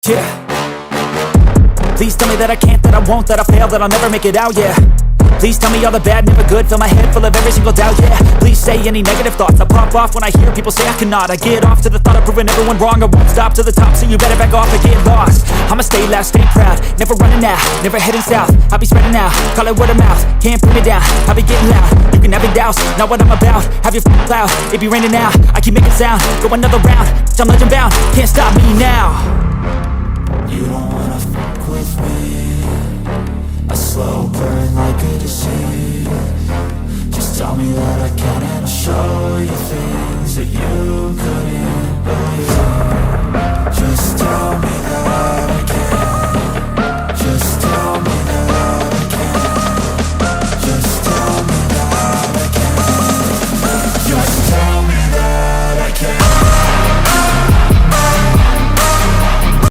Yeah. Please tell me that I can't, that I won't, that I'll fail, that I'll never make it out, yeah. Please tell me all the bad, never good. Fill my head full of every single doubt, yeah. Please say any negative thoughts. I pop off when I hear people say I cannot. I get off to the thought of proving everyone wrong. I won't stop to the top, so you better back off and get lost. I'ma stay loud, stay proud, never running out, never heading south. I'll be spreading out, call it word of mouth. Can't put me down, I'll be getting loud. You can have it douse, not what I'm about. Have your cloud, it be raining now. I keep making sound, go another round. I'm legend bound, can't stop me now.